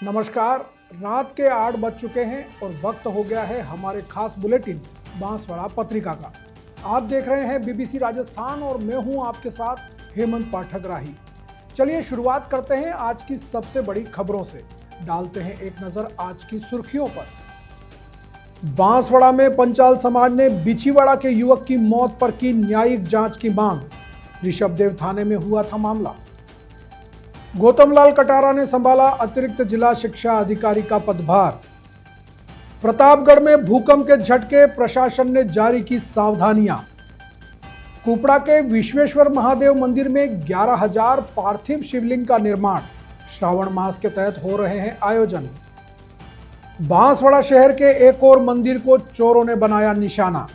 नमस्कार। रात के 8 बज चुके हैं और वक्त हो गया है हमारे खास बुलेटिन बांसवाड़ा पत्रिका का। आप देख रहे हैं बीबीसी राजस्थान और मैं हूं आपके साथ हेमंत पाठक राही। चलिए शुरुआत करते हैं आज की सबसे बड़ी खबरों से। डालते हैं एक नजर आज की सुर्खियों पर। बांसवाड़ा में पंचाल समाज ने बिछीवाड़ा के युवक की मौत पर की न्यायिक जांच की मांग। ऋषभदेव थाने में हुआ था मामला। गौतमलाल कटारा ने संभाला अतिरिक्त जिला शिक्षा अधिकारी का पदभार। प्रतापगढ़ में भूकंप के झटके, प्रशासन ने जारी की सावधानियां। कुपड़ा के विश्वेश्वर महादेव मंदिर में 11,000 पार्थिव शिवलिंग का निर्माण। श्रावण मास के तहत हो रहे हैं आयोजन। बांसवाड़ा शहर के एक और मंदिर को चोरों ने बनाया निशाना।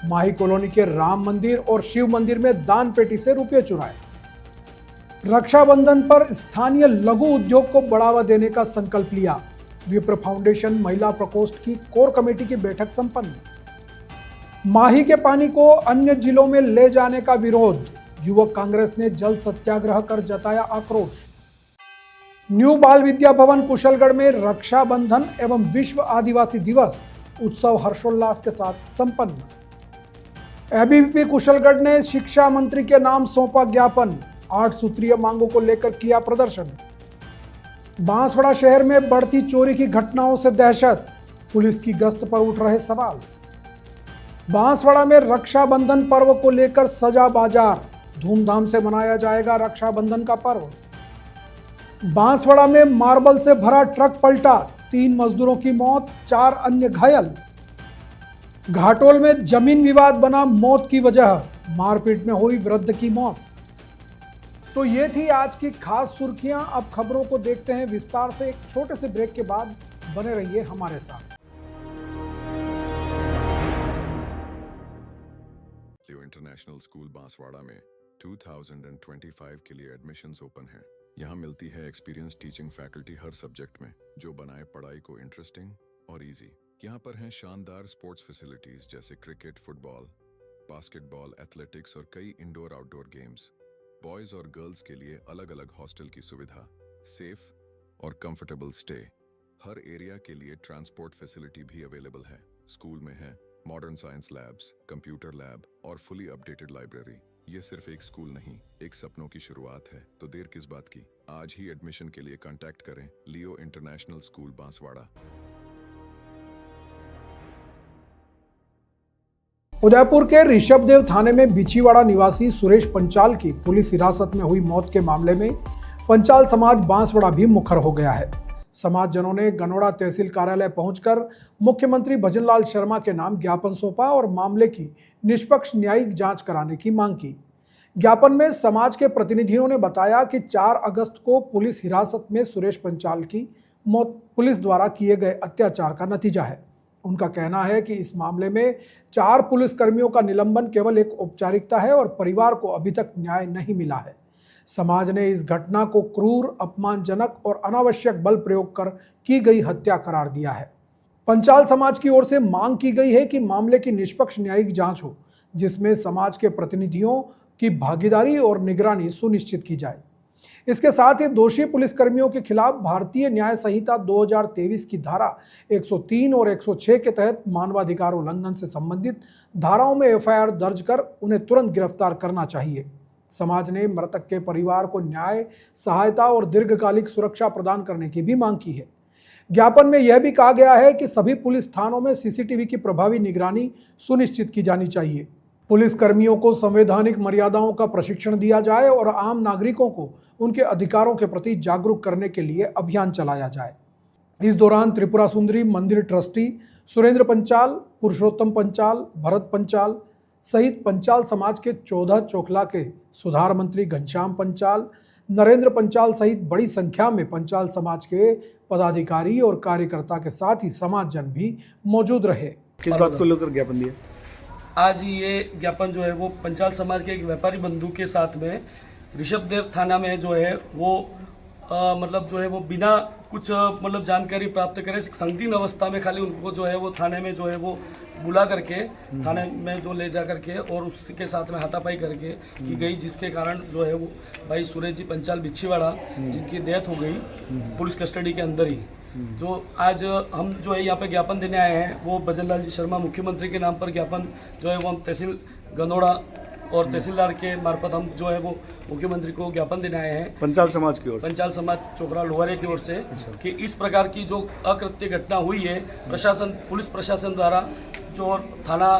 माही कॉलोनी के राम मंदिर और शिव मंदिर में दान पेटी से रुपये चुराए। रक्षाबंधन पर स्थानीय लघु उद्योग को बढ़ावा देने का संकल्प लिया। विप्र फाउंडेशन महिला प्रकोष्ठ की कोर कमेटी की बैठक संपन्न। माही के पानी को अन्य जिलों में ले जाने का विरोध। युवक कांग्रेस ने जल सत्याग्रह कर जताया आक्रोश। न्यू बाल विद्या भवन कुशलगढ़ में रक्षाबंधन एवं विश्व आदिवासी दिवस उत्सव हर्षोल्लास के साथ संपन्न। एबीवीपी कुशलगढ़ ने शिक्षा मंत्री के नाम सौंपा ज्ञापन। 8 सूत्रीय मांगों को लेकर किया प्रदर्शन। बांसवाड़ा शहर में बढ़ती चोरी की घटनाओं से दहशत, पुलिस की गश्त पर उठ रहे सवाल। बांसवाड़ा में रक्षाबंधन पर्व को लेकर सजा बाजार, धूमधाम से मनाया जाएगा रक्षाबंधन का पर्व। बांसवाड़ा में मार्बल से भरा ट्रक पलटा, 3 मजदूरों की मौत, 4 अन्य घायल। घाटोल में जमीन विवाद बना मौत की वजह, मारपीट में हुई वृद्ध की मौत। तो ये थी आज की खास सुर्खियां। अब खबरों को देखते हैं विस्तार से। एक छोटे से ब्रेक के बाद बने रहिए हमारे साथ। लियो इंटरनेशनल स्कूल बांसवाड़ा में 2025 के लिए एडमिशन्स ओपन हैं। यहाँ मिलती है एक्सपीरियंस टीचिंग फैकल्टी हर सब्जेक्ट में, जो बनाए पढ़ाई को इंटरेस्टिंग और इजी। यहाँ पर हैं शानदार स्पोर्ट्स फैसिलिटीज जैसे क्रिकेट, फुटबॉल, बास्केटबॉल, एथलेटिक्स और कई इंडोर आउटडोर गेम्स। बॉयज और गर्ल्स के लिए अलग अलग हॉस्टल की सुविधा, सेफ और कंफर्टेबल स्टे। हर एरिया के लिए ट्रांसपोर्ट फैसिलिटी भी अवेलेबल है। स्कूल में है modern science labs, computer lab और फुली अपडेटेड लाइब्रेरी। ये सिर्फ एक स्कूल नहीं, एक सपनों की शुरुआत है। तो देर किस बात की, आज ही एडमिशन के लिए कांटेक्ट करें लियो इंटरनेशनल स्कूल बांसवाड़ा। उदयपुर के ऋषभदेव थाने में बिछीवाड़ा निवासी सुरेश पंचाल की पुलिस हिरासत में हुई मौत के मामले में पंचाल समाज बांसवाड़ा भी मुखर हो गया है। समाजजनों ने गनोड़ा तहसील कार्यालय पहुंचकर मुख्यमंत्री भजनलाल शर्मा के नाम ज्ञापन सौंपा और मामले की निष्पक्ष न्यायिक जांच कराने की मांग की। ज्ञापन में समाज के प्रतिनिधियों ने बताया कि 4 अगस्त को पुलिस हिरासत में सुरेश पंचाल की मौत पुलिस द्वारा किए गए अत्याचार का नतीजा है। उनका कहना है कि इस मामले में 4 पुलिसकर्मियों का निलंबन केवल एक औपचारिकता है और परिवार को अभी तक न्याय नहीं मिला है। समाज ने इस घटना को क्रूर, अपमानजनक और अनावश्यक बल प्रयोग कर की गई हत्या करार दिया है। पंचाल समाज की ओर से मांग की गई है कि मामले की निष्पक्ष न्यायिक जांच हो, जिसमें समाज के प्रतिनिधियों की भागीदारी और निगरानी सुनिश्चित की जाए। इसके साथ ही दोषी पुलिसकर्मियों के खिलाफ भारतीय न्याय संहिता 2023 की धारा 103 और 106 के तहत मानवाधिकार उल्लंघन से संबंधित धाराओं में एफआईआर दर्ज कर उन्हें तुरंत गिरफ्तार करना चाहिए। समाज ने मृतक के परिवार को न्याय, सहायता और दीर्घकालिक सुरक्षा प्रदान करने की भी मांग की है। ज्ञापन में यह भी कहा गया है कि सभी पुलिस थानों में सीसीटीवी की प्रभावी निगरानी सुनिश्चित की जानी चाहिए। पुलिस कर्मियों को संवैधानिक मर्यादाओं का प्रशिक्षण दिया जाए और आम नागरिकों को उनके अधिकारों के प्रति जागरूक करने के लिए अभियान चलाया जाए। इस दौरान त्रिपुरा सुंदरी मंदिर ट्रस्टी सुरेंद्र पंचाल, पुरुषोत्तम पंचाल, भरत पंचाल सहित पंचाल समाज के 14 चोखला के सुधार मंत्री घनश्याम पंचाल, नरेंद्र पंचाल सहित बड़ी संख्या में पंचाल समाज के पदाधिकारी और कार्यकर्ता के साथ ही समाजजन भी मौजूद रहे। किस बात को लेकर ज्ञापन दिया? आज ये ज्ञापन जो है वो पंचाल समाज के एक व्यापारी बंधु के साथ में ऋषभदेव थाना में जो है वो मतलब जो है वो बिना कुछ मतलब जानकारी प्राप्त करे संदिग्ध अवस्था में खाली उनको जो है वो थाने में जो है वो बुला करके थाने में जो ले जा करके और उसके साथ में हाथापाई करके की गई, जिसके कारण जो है वो भाई सुरेश जी पंचाल बिछीवाड़ा जिनकी डेथ हो गई पुलिस कस्टडी के अंदर ही। जो आज हम जो है यहाँ पे ज्ञापन देने आए हैं वो भजन लाल जी शर्मा मुख्यमंत्री के नाम पर ज्ञापन जो है वो हम तहसील गनौड़ा और तहसीलदार के मार्फत हम जो है वो मुख्यमंत्री को ज्ञापन देने आए हैं पंचाल समाज की ओर से। पंचाल समाज चोकरा लोहारे की ओर से कि इस प्रकार की जो अकृत्य घटना हुई है प्रशासन पुलिस प्रशासन द्वारा जो थाना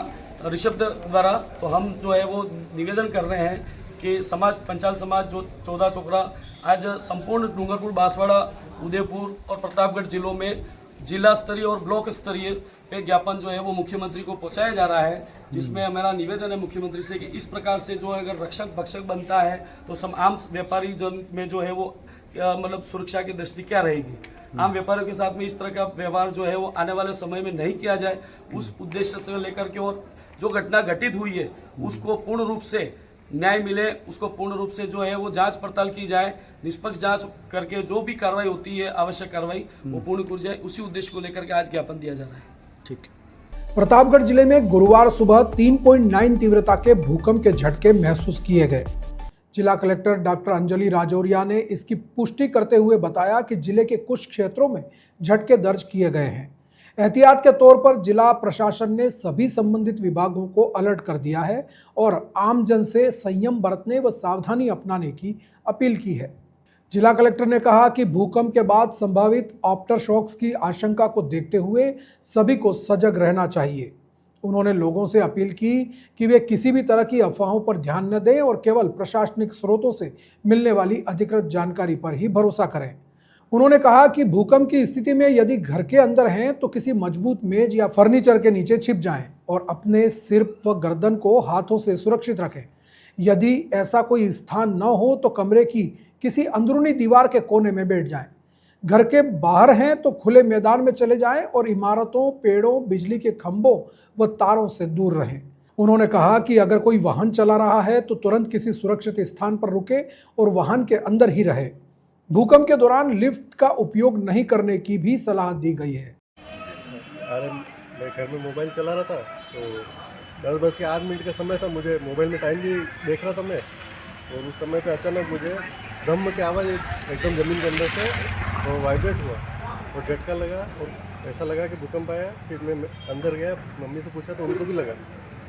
ऋषभ द्वारा, तो हम जो है वो निवेदन कर रहे हैं कि समाज पंचाल समाज जो 14 चोकरा आज संपूर्ण डूंगरपुर बांसवाड़ा उदयपुर और प्रतापगढ़ जिलों में जिला स्तरीय और ब्लॉक स्तरीय पे ज्ञापन जो है वो मुख्यमंत्री को पहुंचाया जा रहा है, जिसमें हमारा निवेदन है मुख्यमंत्री से कि इस प्रकार से जो है अगर रक्षक भक्षक बनता है तो आम व्यापारी जन में जो है वो मतलब सुरक्षा की दृष्टि क्या रहेगी। आम व्यापारियों के साथ में इस तरह का व्यवहार जो है वो आने वाले समय में नहीं किया जाए, उस उद्देश्य से लेकर के और जो घटना घटित हुई है उसको पूर्ण रूप से न्याय मिले, उसको पूर्ण रूप से जो है वो जांच पड़ताल की जाए, निष्पक्ष जांच करके जो भी कार्रवाई होती है आवश्यक कार्रवाई वो पूर्ण की जाए, उसी उद्देश्य को लेकर के आज ज्ञापन दिया जा रहा है। ठीक। प्रतापगढ़ जिले में गुरुवार सुबह 3.9 तीव्रता के भूकंप के झटके महसूस किए गए। जिला कलेक्टर डॉक्टर अंजलि राजौरिया ने इसकी पुष्टि करते हुए बताया कि जिले के कुछ क्षेत्रों में झटके दर्ज किए गए हैं। एहतियात के तौर पर जिला प्रशासन ने सभी संबंधित विभागों को अलर्ट कर दिया है और आमजन से संयम बरतने व सावधानी अपनाने की अपील की है। जिला कलेक्टर ने कहा कि भूकंप के बाद संभावित आफ्टर शॉक्स की आशंका को देखते हुए सभी को सजग रहना चाहिए। उन्होंने लोगों से अपील की कि वे किसी भी तरह की अफवाहों पर ध्यान न दें और केवल प्रशासनिक स्रोतों से मिलने वाली अधिकृत जानकारी पर ही भरोसा करें। उन्होंने कहा कि भूकंप की स्थिति में यदि घर के अंदर हैं तो किसी मजबूत मेज या फर्नीचर के नीचे छिप जाएं और अपने सिर व गर्दन को हाथों से सुरक्षित रखें। यदि ऐसा कोई स्थान न हो तो कमरे की किसी अंदरूनी दीवार के कोने में बैठ जाएं। घर के बाहर हैं तो खुले मैदान में चले जाएं और इमारतों, पेड़ों, बिजली के खंभों व तारों से दूर रहें। उन्होंने कहा कि अगर कोई वाहन चला रहा है तो तुरंत किसी सुरक्षित स्थान पर रुके और वाहन के अंदर ही रहे। भूकंप के दौरान लिफ्ट का उपयोग नहीं करने की भी सलाह दी गई है। अरे मैं घर में मोबाइल चला रहा था तो 10:08 का समय था, मुझे मोबाइल में टाइम भी देख रहा था मैं, और उस समय पे अचानक मुझे धम्म की आवाज़ एकदम ज़मीन के अंदर से वो वाइब्रेट हुआ और झटका लगा और ऐसा लगा कि भूकंप आया। फिर मैं अंदर गया, मम्मी से पूछा तो उनको भी लगा।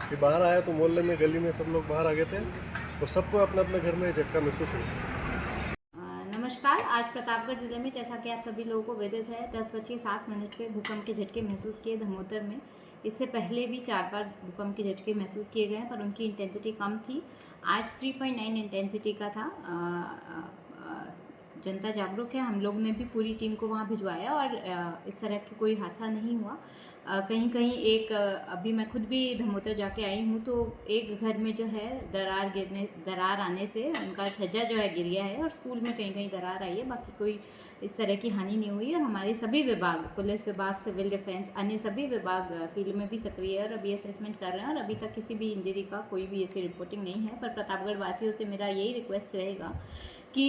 फिर बाहर आया तो मोहल्ले में गली में सब लोग बाहर आ गए थे और सबको अपने अपने घर में झटका महसूस हुआ। नमस्कार। आज प्रतापगढ़ जिले में जैसा कि आप सभी लोगों को विदित है 10:07 पे भूकंप के झटके महसूस किए धमोतर में। इससे पहले भी 4 बार भूकंप के झटके महसूस किए गए पर उनकी इंटेंसिटी कम थी। आज 3.9 इंटेंसिटी का था। जनता जागरूक है, हम लोग ने भी पूरी टीम को वहाँ भिजवाया और इस तरह की कोई हादसा नहीं हुआ। कहीं कहीं अभी मैं खुद भी धमोतर जाके आई हूँ तो एक घर में जो है दरार आने से उनका छज्जा जो है गिर गया है और स्कूल में कहीं कहीं दरार आई है। बाकी कोई इस तरह की हानि नहीं हुई और हमारे सभी विभाग, पुलिस विभाग, सिविल डिफेंस, अन्य सभी विभाग फील्ड में भी सक्रिय है और अभी असेसमेंट कर रहे हैं और अभी तक किसी भी इंजरी का कोई भी ऐसी रिपोर्टिंग नहीं है। पर प्रतापगढ़ वासियों से मेरा यही रिक्वेस्ट रहेगा कि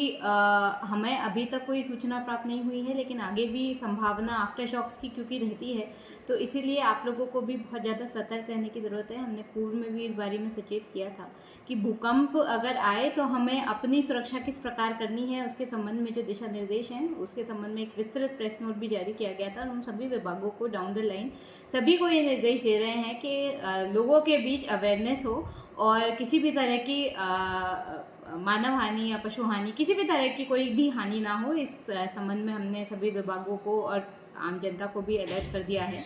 हमें अभी तक कोई सूचना प्राप्त नहीं हुई है, लेकिन आगे भी संभावना आफ्टर शॉक्स की क्योंकि रहती है, तो इसीलिए आप लोगों को भी बहुत ज़्यादा सतर्क रहने की ज़रूरत है। हमने पूर्व में भी इस बारे में सचेत किया था कि भूकंप अगर आए तो हमें अपनी सुरक्षा किस प्रकार करनी है, उसके संबंध में जो दिशा निर्देश हैं उसके संबंध में एक विस्तृत प्रेस नोट भी जारी किया गया था और हम सभी विभागों को डाउन द लाइन सभी को ये निर्देश दे रहे हैं कि लोगों के बीच अवेयरनेस हो और किसी भी तरह की मानव हानि या पशु हानि, किसी भी तरह की कोई भी हानि ना हो। इस संबंध में हमने सभी विभागों को और आम जनता को भी अलर्ट कर दिया है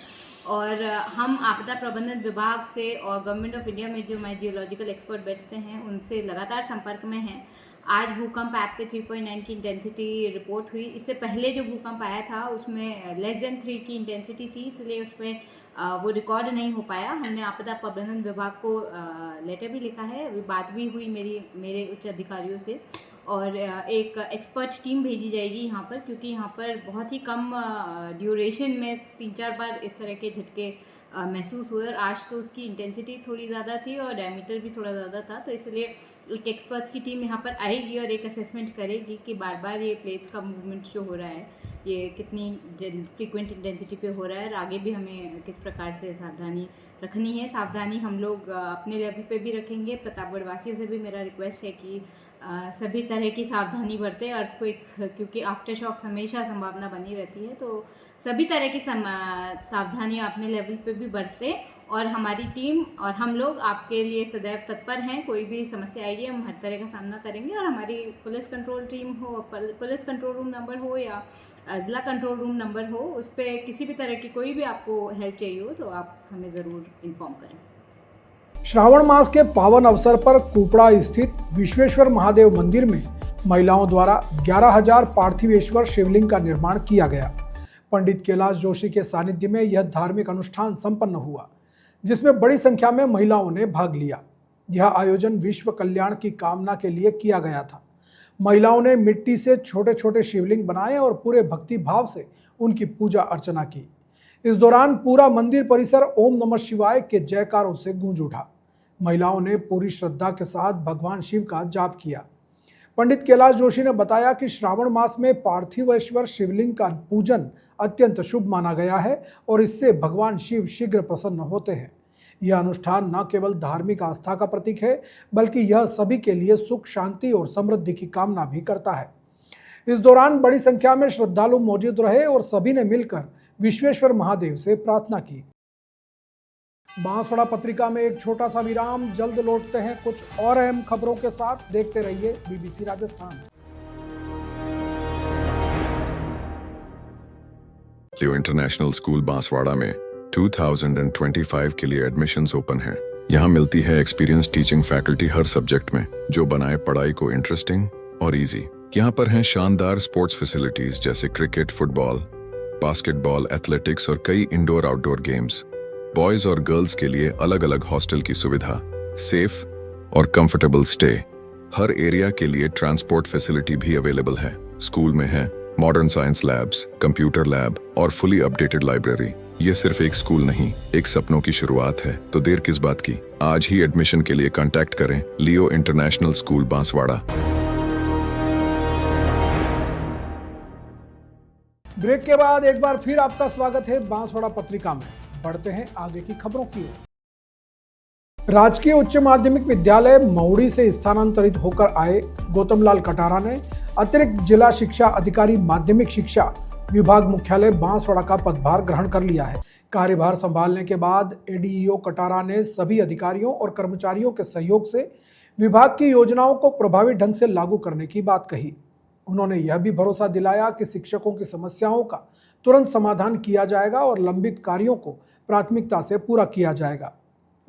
और हम आपदा प्रबंधन विभाग से और गवर्नमेंट ऑफ इंडिया में जो हमारे जियोलॉजिकल एक्सपर्ट बैठते हैं उनसे लगातार संपर्क में हैं। आज भूकंप ऐप पे 3.9 की इंटेंसिटी रिपोर्ट हुई। इससे पहले जो भूकंप आया था उसमें लेस देन 3 की इंटेंसिटी थी, इसलिए उसमें वो रिकॉर्ड नहीं हो पाया। हमने आपदा प्रबंधन विभाग को लेटर भी लिखा है, अभी बात भी हुई मेरे उच्च अधिकारियों से और एक एक्सपर्ट टीम भेजी जाएगी यहाँ पर, क्योंकि यहाँ पर बहुत ही कम ड्यूरेशन में 3-4 बार इस तरह के झटके महसूस हुए और आज तो उसकी इंटेंसिटी थोड़ी ज़्यादा थी और डायमीटर भी थोड़ा ज़्यादा था। तो इसलिए एक एक्सपर्ट्स की टीम यहाँ पर आएगी और एक असेसमेंट करेगी कि बार बार ये प्लेट्स का मूवमेंट जो हो रहा है ये कितनी फ्रीक्वेंट इंटेंसिटी पे हो रहा है और आगे भी हमें किस प्रकार से सावधानी रखनी है। सावधानी हम लोग अपने लेवल पे भी रखेंगे। प्रतापगढ़ वासियों से भी मेरा रिक्वेस्ट है कि सभी तरह की सावधानी बरतें। अर्थक्वेक क्योंकि आफ्टर शॉक्स हमेशा संभावना बनी रहती है, तो सभी तरह की सावधानी अपने लेवल पे भी बरतें। और हमारी टीम और हम लोग आपके लिए सदैव तत्पर हैं। कोई भी समस्या आएगी हम हर तरह का सामना करेंगे। और हमारी पुलिस कंट्रोल टीम हो, पुलिस कंट्रोल रूम नंबर हो या ज़िला कंट्रोल रूम नंबर हो, उस पर किसी भी तरह की कोई भी आपको हेल्प चाहिए हो तो आप हमें ज़रूर इन्फॉर्म करें। श्रावण मास के पावन अवसर पर कुपड़ा स्थित विश्वेश्वर महादेव मंदिर में महिलाओं द्वारा 11,000 पार्थिवेश्वर शिवलिंग का निर्माण किया गया। पंडित कैलाश जोशी के सानिध्य में यह धार्मिक अनुष्ठान संपन्न हुआ, जिसमें बड़ी संख्या में महिलाओं ने भाग लिया। यह आयोजन विश्व कल्याण की कामना के लिए किया गया था। महिलाओं ने मिट्टी से छोटे छोटे शिवलिंग बनाए और पूरे भक्ति भाव से उनकी पूजा अर्चना की। इस दौरान पूरा मंदिर परिसर ओम नमः शिवाय के जयकारों से गूंज उठा। महिलाओं ने पूरी श्रद्धा के साथ भगवान शिव का जाप किया। पंडित कैलाश जोशी ने बताया कि श्रावण मास में पार्थिवेश्वर शिवलिंग का पूजन अत्यंत शुभ माना गया है और इससे भगवान शिव शीघ्र प्रसन्न होते हैं। यह अनुष्ठान न केवल धार्मिक आस्था का प्रतीक है, बल्कि यह सभी के लिए सुख, शांति और समृद्धि की कामना भी करता है। इस दौरान बड़ी संख्या में श्रद्धालु मौजूद रहे और सभी ने मिलकर विश्वेश्वर महादेव से प्रार्थना की। बांसवाड़ा पत्रिका में एक छोटा सा विराम, जल्द लौटते हैं कुछ और अहम खबरों के साथ। देखते रहिए BBC राजस्थान। लियो इंटरनेशनल स्कूल बांसवाड़ा में 2025 के लिए एडमिशन्स ओपन हैं। यहाँ मिलती है एक्सपीरियंस टीचिंग फैकल्टी हर सब्जेक्ट में, जो बनाए पढ़ाई को इंटरेस्टिंग और इजी। यहाँ पर हैं शानदार स्पोर्ट्स फैसिलिटीज जैसे क्रिकेट, फुटबॉल, बास्केटबॉल, एथलेटिक्स और कई इंडोर आउटडोर गेम्स। बॉयज और गर्ल्स के लिए अलग अलग हॉस्टल की सुविधा, सेफ और कंफर्टेबल स्टे। हर एरिया के लिए ट्रांसपोर्ट फैसिलिटी भी अवेलेबल है। स्कूल में है modern science labs, computer lab और फुली अपडेटेड लाइब्रेरी। ये सिर्फ एक स्कूल नहीं, एक सपनों की शुरुआत है। तो देर किस बात की, आज ही एडमिशन के लिए कांटेक्ट करें लियो इंटरनेशनल स्कूल बांसवाड़ा। ब्रेक के बाद एक बार फिर आपका स्वागत है बांसवाड़ा पत्रिका में। बढ़ते हैं आगे की खबरों की ओर। राजकीय उच्च माध्यमिक विद्यालय मऊड़ी से स्थानांतरित होकर आए गौतमलाल कटारा ने अतिरिक्त जिला शिक्षा अधिकारी माध्यमिक शिक्षा विभाग मुख्यालय बांसवाड़ा का पदभार ग्रहण कर लिया है। कार्यभार संभालने के बाद एडीईओ कटारा ने सभी अधिकारियों और कर्मचारियों के सहयोग से विभाग की योजनाओं को प्रभावी ढंग से लागू करने की बात कही। उन्होंने यह भी भरोसा दिलाया कि शिक्षकों की समस्याओं का तुरंत समाधान किया जाएगा और लंबित कार्यों को प्राथमिकता से पूरा किया जाएगा।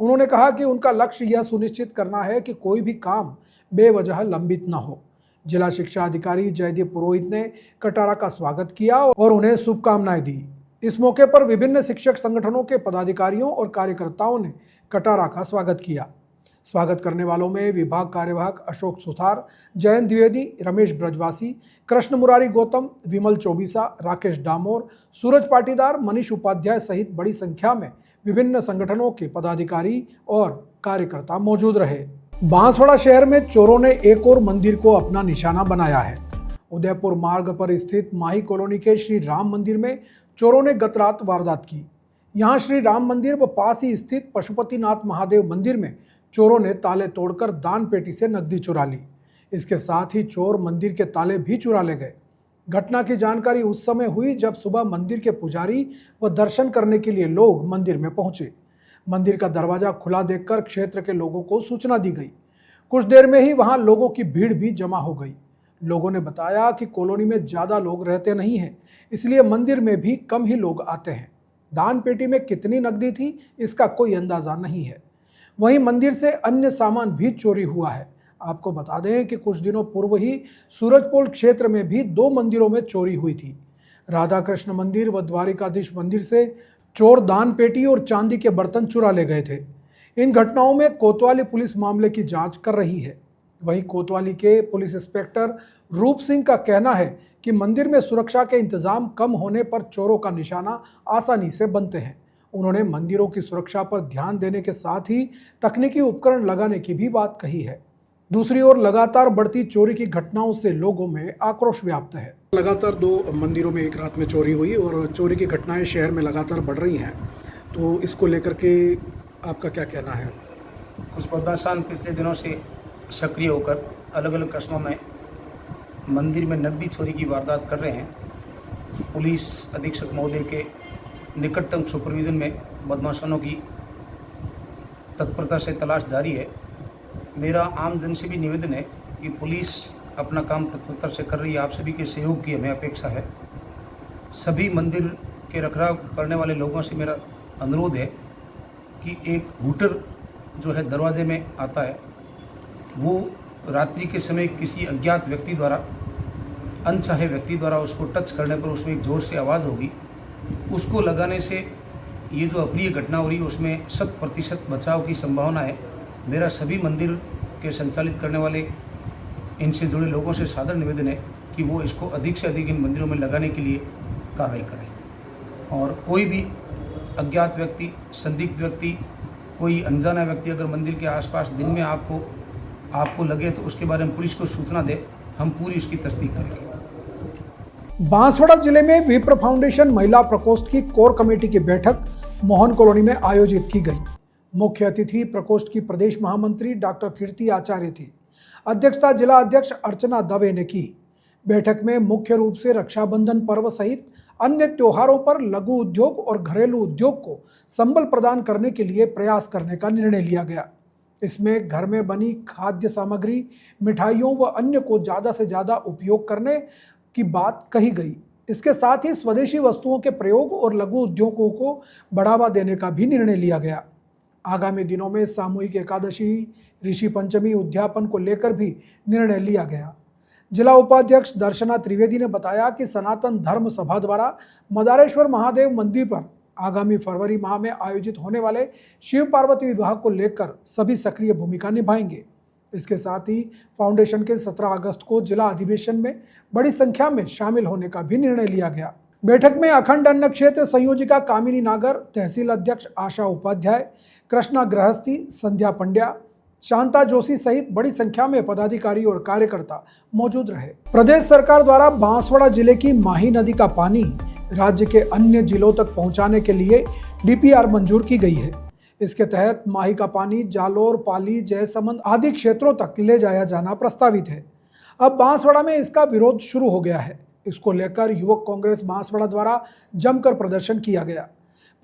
उन्होंने कहा कि उनका लक्ष्य यह सुनिश्चित करना है कि कोई भी काम बेवजह लंबित न हो। जिला शिक्षा अधिकारी जयदीप पुरोहित ने कटारा का स्वागत किया और उन्हें शुभकामनाएं दी। इस मौके पर विभिन्न शिक्षक संगठनों के पदाधिकारियों और कार्यकर्ताओं ने कटारा का स्वागत किया। स्वागत करने वालों में विभाग कार्यवाहक अशोक सुथार, जयंत द्विवेदी, रमेश ब्रजवासी, कृष्ण मुरारी गौतम, विमल चौबीसा, राकेश डामोर, सूरज पाटीदार, मनीष उपाध्याय सहित बड़ी संख्या में विभिन्न संगठनों के पदाधिकारी और कार्यकर्ता मौजूद रहे। बांसवाड़ा शहर में चोरों ने एक और मंदिर को अपना निशाना बनाया है। उदयपुर मार्ग पर स्थित माही कॉलोनी के श्री राम मंदिर में चोरों ने गत रात वारदात की। यहाँ श्री राम मंदिर व पास ही स्थित पशुपतिनाथ महादेव मंदिर में चोरों ने ताले तोड़कर दान पेटी से नकदी चुरा ली। इसके साथ ही चोर मंदिर के ताले भी चुरा ले गए। घटना की जानकारी उस समय हुई जब सुबह मंदिर के पुजारी व दर्शन करने के लिए लोग मंदिर में पहुंचे। मंदिर का दरवाजा खुला देखकर क्षेत्र के लोगों को सूचना दी गई। कुछ देर में ही वहां लोगों की भीड़ भी जमा हो गई। लोगों ने बताया कि कॉलोनी में ज़्यादा लोग रहते नहीं हैं, इसलिए मंदिर में भी कम ही लोग आते हैं। दान पेटी में कितनी नकदी थी इसका कोई अंदाज़ा नहीं है। वहीं मंदिर से अन्य सामान भी चोरी हुआ है। आपको बता दें कि कुछ दिनों पूर्व ही सूरजपोल क्षेत्र में भी 2 मंदिरों में चोरी हुई थी। राधा कृष्ण मंदिर व द्वारिकाधीश मंदिर से चोर दान पेटी और चांदी के बर्तन चुरा ले गए थे। इन घटनाओं में कोतवाली पुलिस मामले की जांच कर रही है। वहीं कोतवाली के पुलिस इंस्पेक्टर रूप सिंह का कहना है कि मंदिर में सुरक्षा के इंतजाम कम होने पर चोरों का निशाना आसानी से बनते हैं। उन्होंने मंदिरों की सुरक्षा पर ध्यान देने के साथ ही तकनीकी उपकरण लगाने की भी बात कही है। दूसरी ओर लगातार बढ़ती चोरी की घटनाओं से लोगों में आक्रोश व्याप्त है। लगातार 2 मंदिरों में एक रात में चोरी हुई और चोरी की घटनाएं शहर में लगातार बढ़ रही हैं, तो इसको लेकर के आपका क्या कहना है? कुछ बदमाशान पिछले दिनों से सक्रिय होकर अलग अलग कस्बों में मंदिर में नकदी चोरी की वारदात कर रहे हैं। पुलिस अधीक्षक महोदय के निकटतम सुपरविजन में बदमाशों की तत्परता से तलाश जारी है। मेरा आम जन से भी निवेदन है कि पुलिस अपना काम तत्परता से कर रही है। आप सभी के सहयोग की हमें अपेक्षा है। सभी मंदिर के रखरखाव करने वाले लोगों से मेरा अनुरोध है कि एक हूटर जो है दरवाजे में आता है, वो रात्रि के समय किसी अज्ञात व्यक्ति द्वारा, अनचाहे व्यक्ति द्वारा उसको टच करने पर उसमें एक ज़ोर से आवाज़ होगी। उसको लगाने से ये जो अप्रिय घटना हो रही है उसमें 100% बचाव की संभावना है। मेरा सभी मंदिर के संचालित करने वाले इनसे जुड़े लोगों से सादर निवेदन है कि वो इसको अधिक से अधिक इन मंदिरों में लगाने के लिए कार्रवाई करें। और कोई भी अज्ञात व्यक्ति, संदिग्ध व्यक्ति, कोई अनजाना व्यक्ति अगर मंदिर के आसपास दिन में आपको लगे तो उसके बारे में पुलिस को सूचना दे, हम पूरी उसकी तस्दीक करेंगे। बांसवाड़ा जिले में विप्र फाउंडेशन महिला प्रकोष्ठ की कोर कमेटी की बैठक मोहन कॉलोनी में आयोजित की गई। मुख्य अतिथि प्रकोष्ठ की प्रदेश महामंत्री डॉक्टर कीर्ति आचार्य थी। अध्यक्षता जिला अध्यक्ष अर्चना दवे ने की। बैठक में मुख्य रूप से रक्षाबंधन पर्व सहित अन्य त्योहारों पर लघु उद्योग और घरेलू उद्योग को संबल प्रदान करने के लिए प्रयास करने का निर्णय लिया गया। इसमें घर में बनी खाद्य सामग्री, मिठाइयों व अन्य को ज़्यादा से ज़्यादा उपयोग करने की बात कही गई। इसके साथ ही स्वदेशी वस्तुओं के प्रयोग और लघु उद्योगों को बढ़ावा देने का भी निर्णय लिया गया। आगामी दिनों में सामूहिक एकादशी, ऋषि पंचमी उद्यापन को लेकर भी निर्णय लिया गया। जिला उपाध्यक्ष दर्शना त्रिवेदी ने बताया कि सनातन धर्म सभा द्वारा मदारेश्वर महादेव मंदिर पर आगामी फरवरी माह में आयोजित होने वाले शिव पार्वती विवाह को लेकर सभी सक्रिय भूमिका निभाएंगे। इसके साथ ही फाउंडेशन के 17 अगस्त को जिला अधिवेशन में बड़ी संख्या में शामिल होने का भी निर्णय लिया गया। बैठक में अखंड अन्न क्षेत्र संयोजिका कामिनी नागर, तहसील अध्यक्ष आशा उपाध्याय, कृष्णा गृहस्थी, संध्या पंड्या, शांता जोशी सहित बड़ी संख्या में पदाधिकारी और कार्यकर्ता मौजूद रहे। प्रदेश सरकार द्वारा बांसवाड़ा जिले की माही नदी का पानी राज्य के अन्य जिलों तक पहुंचाने के लिए डीपीआर मंजूर की गई है। इसके तहत माही का पानी जालोर, पाली, जयसमंद आदि क्षेत्रों तक ले जाया जाना प्रस्तावित है। अब बांसवाड़ा में इसका विरोध शुरू हो गया है। इसको लेकर युवक कांग्रेस बांसवाड़ा द्वारा जमकर प्रदर्शन किया गया।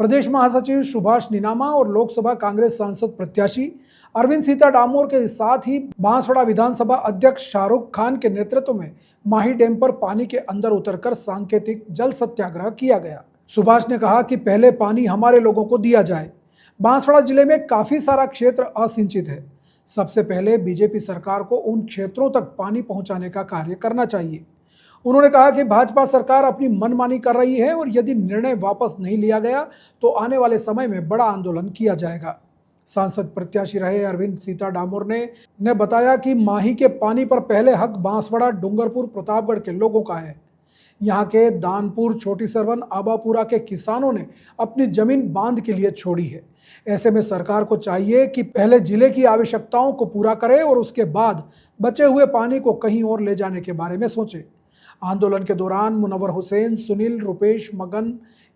प्रदेश महासचिव सुभाष निनामा और लोकसभा कांग्रेस सांसद प्रत्याशी अरविंद सीता डामोर के साथ ही बांसवाड़ा विधानसभा अध्यक्ष शाहरुख खान के नेतृत्व में माही डैम पर पानी के अंदर उतरकर सांकेतिक जल सत्याग्रह किया गया। सुभाष ने कहा कि पहले पानी हमारे लोगों को दिया जाए। बांसवाड़ा जिले में काफी सारा क्षेत्र असिंचित है। सबसे पहले बीजेपी सरकार को उन क्षेत्रों तक पानी पहुंचाने का कार्य करना चाहिए। उन्होंने कहा कि भाजपा सरकार अपनी मनमानी कर रही है और यदि निर्णय वापस नहीं लिया गया तो आने वाले समय में बड़ा आंदोलन किया जाएगा। सांसद प्रत्याशी रहे अरविंद सीता डामोर ने बताया कि माही के पानी पर पहले हक बांसवाड़ा, डूंगरपुर, प्रतापगढ़ के लोगों का है। यहाँ के दानपुर, छोटी सरवन, आबापुरा के किसानों ने अपनी जमीन बांध के लिए छोड़ी है। ऐसे में सरकार को चाहिए कि पहले जिले की आवश्यकताओं को पूरा करे और उसके बाद बचे हुए पानी को कहीं और ले जाने के बारे में सोचे। आंदोलन के दौरान मुनव्वर हुसैन, सुनील, रुपेश, मगन,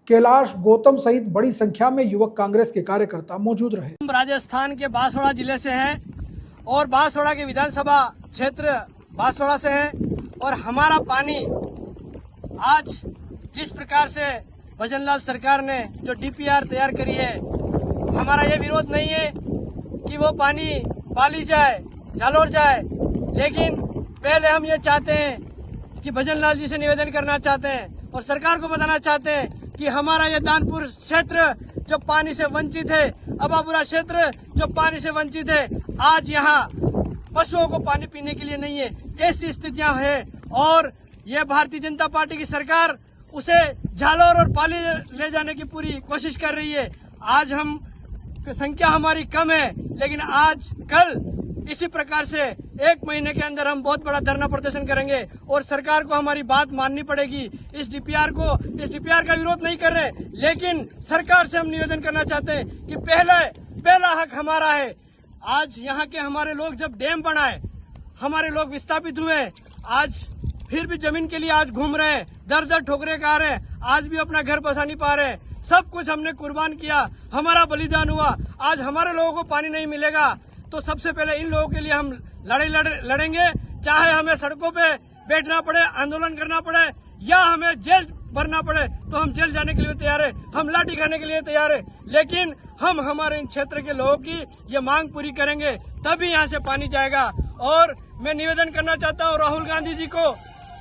कैलाश, गौतम सहित बड़ी संख्या में युवक कांग्रेस के कार्यकर्ता मौजूद रहे। हम राजस्थान के बांसवाड़ा जिले से हैं और बांसवाड़ा के विधानसभा क्षेत्र बांसवाड़ा से है और हमारा पानी आज जिस प्रकार से भजनलाल सरकार ने जो डीपीआर तैयार करी है, हमारा ये विरोध नहीं है कि वो पानी पाली जाए, जालोर जाए, लेकिन पहले हम ये चाहते हैं कि भजनलाल जी से निवेदन करना चाहते हैं और सरकार को बताना चाहते हैं कि हमारा ये दानपुर क्षेत्र जो पानी से वंचित है, अबापुरा क्षेत्र जो पानी से वंचित है, आज यहाँ पशुओं को पानी पीने के लिए नहीं है। ऐसी स्थितियां हैं और ये भारतीय जनता पार्टी की सरकार उसे जालोर और पाली ले जाने की पूरी कोशिश कर रही है। आज हम संख्या हमारी कम है, लेकिन आज कल इसी प्रकार से 1 महीने के अंदर हम बहुत बड़ा धरना प्रदर्शन करेंगे और सरकार को हमारी बात माननी पड़ेगी। इस डीपीआर का विरोध नहीं कर रहे, लेकिन सरकार से हम निवेदन करना चाहते हैं कि पहला हक हमारा है। आज यहाँ के हमारे लोग जब डैम बनाए, हमारे लोग विस्थापित हुए, आज फिर भी जमीन के लिए आज घूम रहे हैं, दर दर ठोकरे खा रहे हैं, आज भी अपना घर बसा नहीं पा रहे। सब कुछ हमने कुर्बान किया, हमारा बलिदान हुआ। आज हमारे लोगों को पानी नहीं मिलेगा तो सबसे पहले इन लोगों के लिए हम लड़ेंगे, चाहे हमें सड़कों पे बैठना पड़े, आंदोलन करना पड़े या हमें जेल भरना पड़े तो हम जेल जाने के लिए तैयार है, हम लाठी खाने के लिए तैयार है, लेकिन हम हमारे इन क्षेत्र के लोगों की ये मांग पूरी करेंगे, तभी यहाँ से पानी जाएगा। और मैं निवेदन करना चाहता हूँ राहुल गांधी जी को,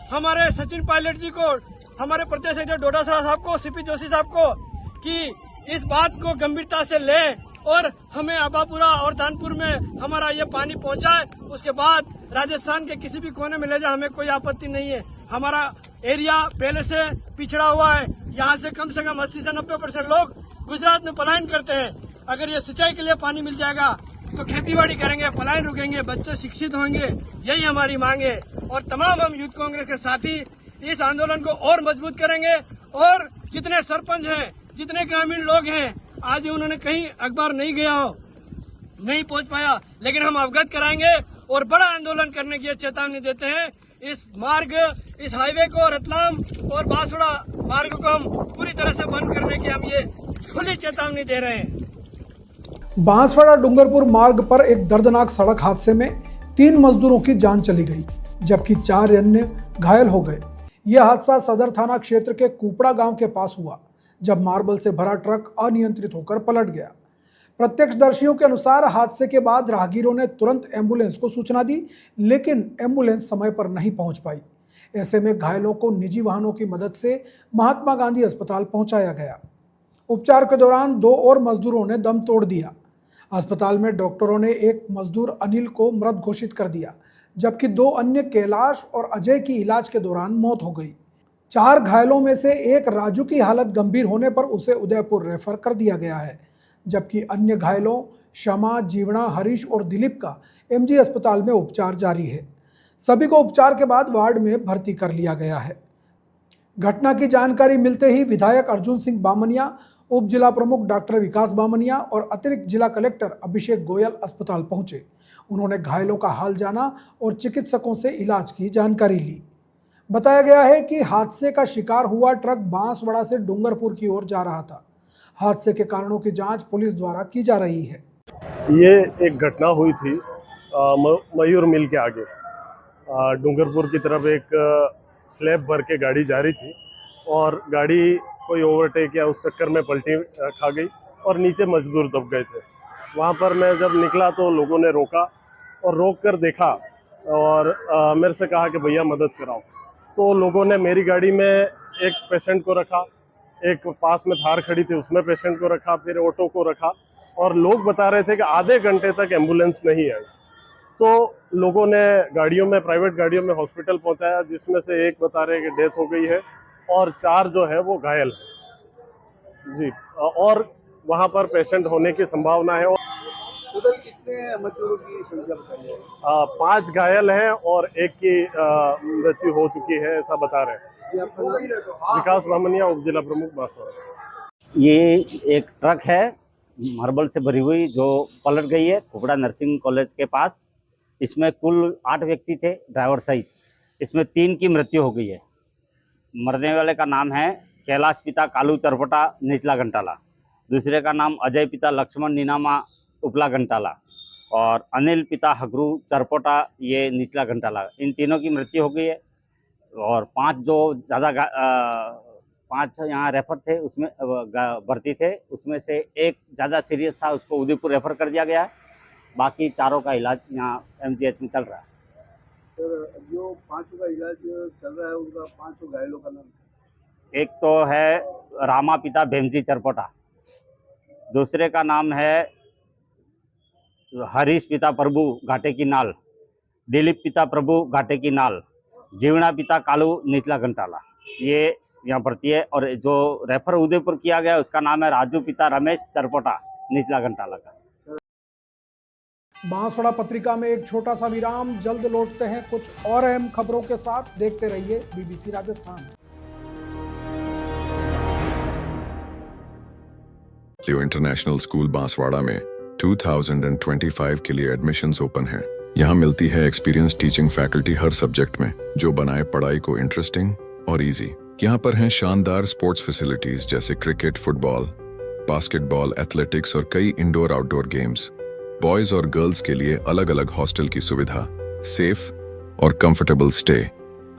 हमारे सचिन पायलट जी को, हमारे प्रदेश अध्यक्ष डोडासरा साहब को, सीपी जोशी साहब को, कि इस बात को गंभीरता से लें और हमें आबापुरा और दानपुर में हमारा ये पानी पहुंचाए। उसके बाद राजस्थान के किसी भी कोने में ले जाए, हमें कोई आपत्ति नहीं है। हमारा एरिया पहले से पिछड़ा हुआ है, यहाँ से कम 80 से 90% लोग गुजरात में पलायन करते हैं। अगर ये सिंचाई के लिए पानी मिल जाएगा तो खेतीबाड़ी करेंगे, पलायन रुकेंगे, बच्चे शिक्षित होंगे, यही हमारी मांग है। और तमाम हम यूथ कांग्रेस के साथी इस आंदोलन को और मजबूत करेंगे। और जितने सरपंच हैं, जितने ग्रामीण लोग हैं, आज उन्होंने कहीं अखबार नहीं गया हो, नहीं पहुंच पाया, लेकिन हम अवगत कराएंगे और बड़ा आंदोलन करने की चेतावनी देते हैं। इस मार्ग, इस हाईवे को, रतलाम और बांसवाड़ा मार्ग को हम पूरी तरह से बंद करने की हम ये खुली चेतावनी दे रहे हैं। बांसवाड़ा डूंगरपुर मार्ग पर एक दर्दनाक सड़क हादसे में 3 मजदूरों की जान चली गई, जबकि 4 अन्य घायल हो गए। यह हादसा सदर थाना क्षेत्र के कुपड़ा गांव के पास हुआ, जब मार्बल से भरा ट्रक अनियंत्रित होकर पलट गया। प्रत्यक्षदर्शियों के अनुसार हादसे के बाद राहगीरों ने तुरंत एम्बुलेंस को सूचना दी, लेकिन एम्बुलेंस समय पर नहीं पहुंच पाई। ऐसे में घायलों को निजी वाहनों की मदद से महात्मा गांधी अस्पताल पहुंचाया गया। उपचार के दौरान 2 और मजदूरों ने दम तोड़ दिया। अस्पताल में डॉक्टरों ने एक मजदूर अनिल को मृत घोषित कर दिया, जबकि 2 अन्य कैलाश और अजय की इलाज के दौरान मौत हो गई। 4 घायलों में से एक राजू की हालत गंभीर होने पर उसे उदयपुर रेफर कर दिया गया है, जबकि अन्य घायलों शमा, जीवना, हरीश और दिलीप का एमजी अस्पताल में उपचार जारी है। सभी को उपचार के बाद वार्ड में भर्ती कर लिया गया है। घटना की जानकारी मिलते ही विधायक अर्जुन सिंह बामनिया, उप जिला प्रमुख डॉक्टर विकास बामनिया और अतिरिक्त जिला कलेक्टर अभिषेक गोयल अस्पताल पहुंचे। उन्होंने घायलों का हाल जाना और चिकित्सकों से इलाज की जानकारी ली। बताया गया है कि हादसे का शिकार हुआ ट्रक बांसवाड़ा से डूंगरपुर की ओर जा रहा था। हादसे के कारणों की जांच पुलिस द्वारा की जा रही है। ये एक घटना हुई थी मयूर मिल के आगे, डूंगरपुर की तरफ एक स्लैब भर के गाड़ी जा रही थी और गाड़ी कोई ओवरटेक या उस चक्कर में पलटी खा गई और नीचे मजदूर दब गए थे। वहाँ पर मैं जब निकला तो लोगों ने रोका और रोक कर देखा और मेरे से कहा कि भैया मदद कराओ। तो लोगों ने मेरी गाड़ी में एक पेशेंट को रखा, एक पास में थार खड़ी थी उसमें पेशेंट को रखा, फिर ऑटो को रखा और लोग बता रहे थे कि आधे घंटे तक एम्बुलेंस नहीं आई। तो लोगों ने गाड़ियों में, प्राइवेट गाड़ियों में हॉस्पिटल पहुंचाया, जिसमें से एक बता रहे कि डेथ हो गई है और 4 जो है वो घायल है जी। और वहां पर पेशेंट होने की संभावना है। उधर कितने मजदूरों की संख्या बताई है? 5 घायल हैं और एक की मृत्यु हो चुकी है, ऐसा बता रहे हैं। विकास बामनिया, उप जिला प्रमुख बांसवाड़ा। ये एक ट्रक है मार्बल से भरी हुई जो पलट गई है कुपड़ा नर्सिंग कॉलेज के पास। इसमें कुल 8 व्यक्ति थे ड्राइवर सहित। इसमें 3 की मृत्यु हो गई है। मरने वाले का नाम है कैलाश पिता कालू चरपटा निचला घंटाला, दूसरे का नाम अजय पिता लक्ष्मण नीनामा उपला घंटाला और अनिल पिता हगरू चरपोटा ये निचला घंटाला। इन तीनों की मृत्यु हो गई है और 5 जो ज़्यादा 5 यहाँ रेफर थे, उसमें भर्ती थे, उसमें से एक ज़्यादा सीरियस था, उसको उदयपुर रेफर कर दिया गया है। बाकी 4 का इलाज यहाँ एमजीएच में चल रहा है। सर, जो 5 का इलाज चल रहा है उनका 5 घायलों का नाम? एक तो है रामा पिता भेमजी चरपोटा, दूसरे का नाम है हरीश पिता प्रभु घाटे की नाल, दिलीप पिता प्रभु घाटे की नाल, जीवना पिता कालू निचला घंटाला, ये यहाँ भर्ती है। और जो रेफर उदयपुर किया गया उसका नाम है राजू पिता रमेश चरपोटा निचला घंटाला का। बांसवाड़ा पत्रिका में एक छोटा सा विराम, जल्द लौटते हैं कुछ और अहम खबरों के साथ। देखते रहिए बीबीसी राजस्थान। लियो इंटरनेशनल स्कूल बांसवाड़ा में 2025 के लिए एडमिशन्स ओपन हैं। यहाँ मिलती है एक्सपीरियंस टीचिंग फैकल्टी हर सब्जेक्ट में, जो बनाए पढ़ाई को इंटरेस्टिंग और इजी। यहाँ पर हैं शानदार स्पोर्ट्स फैसिलिटीज जैसे क्रिकेट, फुटबॉल, बास्केटबॉल, एथलेटिक्स और कई इंडोर आउटडोर गेम्स। बॉयज और गर्ल्स के लिए अलग अलग हॉस्टल की सुविधा, सेफ और कंफर्टेबल स्टे,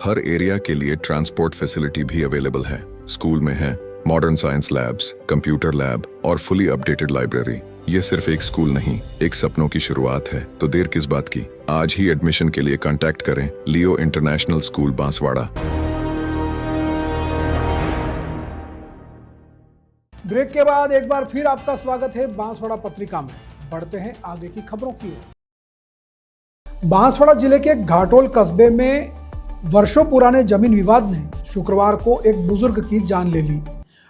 हर एरिया के लिए ट्रांसपोर्ट फैसिलिटी भी अवेलेबल है। स्कूल में है modern science labs, computer lab और फुली अपडेटेड लाइब्रेरी। ये सिर्फ एक स्कूल नहीं, एक सपनों की शुरुआत है। तो देर किस बात की, आज ही एडमिशन के लिए कांटेक्ट करें लियो इंटरनेशनल स्कूल बांसवाड़ा। ब्रेक के बाद एक बार फिर आपका स्वागत है बांसवाड़ा पत्रिका में। बढ़ते हैं आगे की खबरों की ओर। बांसवाड़ा जिले के घाटोल कस्बे में वर्षों पुराने जमीन विवाद ने शुक्रवार को एक बुजुर्ग की जान ले ली।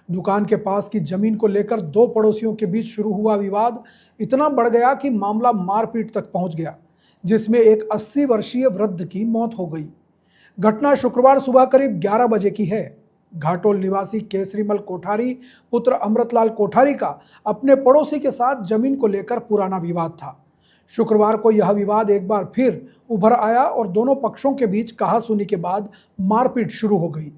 दुकान के पास की जमीन को लेकर दो पड़ोसियों के बीच शुरू हुआ विवाद इतना बढ़ गया कि मामला मारपीट तक पहुंच गया, जिसमें एक 80 वर्षीय वृद्ध की मौत हो गई। घटना शुक्रवार सुबह करीब 11 बजे की है। घाटोल निवासी केसरीमल कोठारी पुत्र अमृतलाल कोठारी का अपने पड़ोसी के साथ जमीन को लेकर पुराना विवाद था। शुक्रवार को यह विवाद एक बार फिर उभर आया और दोनों पक्षों के बीच कहासुनी के बाद मारपीट शुरू हो गई।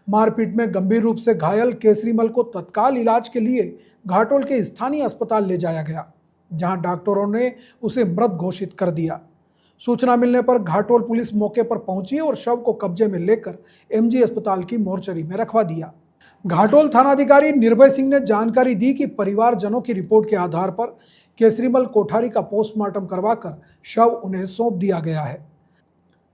मारपीट में गंभीर रूप से घायल केसरीमल को तत्काल इलाज के लिए घाटोल के स्थानीय अस्पताल ले जाया गया, जहां डॉक्टरों ने उसे मृत घोषित कर दिया। सूचना मिलने पर घाटोल पुलिस मौके पर पहुंची और शव को कब्जे में लेकर एमजी अस्पताल की मोर्चरी में रखवा दिया। घाटोल थानाधिकारी निर्भय सिंह ने जानकारी दी कि परिवारजनों की रिपोर्ट के आधार पर केसरीमल कोठारी का पोस्टमार्टम करवाकर शव उन्हें सौंप दिया गया है।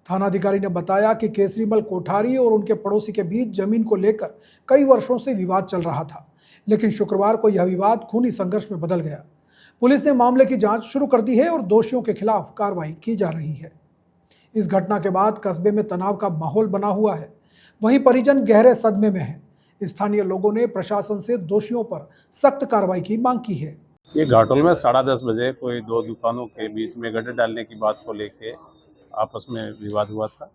थानाधिकारी ने बताया कि केसरीमल कोठारी और उनके पड़ोसी के बीच जमीन को लेकर कई वर्षों से विवाद चल रहा था, लेकिन शुक्रवार को यह विवाद खूनी संघर्ष में बदल गया। पुलिस ने मामले की जांच शुरू कर दी है और दोषियों के खिलाफ कार्रवाई की जा रही है। इस घटना के बाद कस्बे में तनाव का माहौल बना हुआ है। वहीं परिजन गहरे सदमे में हैं। स्थानीय लोगों ने प्रशासन से दोषियों पर सख्त कार्रवाई की मांग की है। ये घाटोल में 10:30 बजे कोई दो दुकानों के बीच में गड्ढे डालने की बात को लेके आपस में विवाद हुआ था।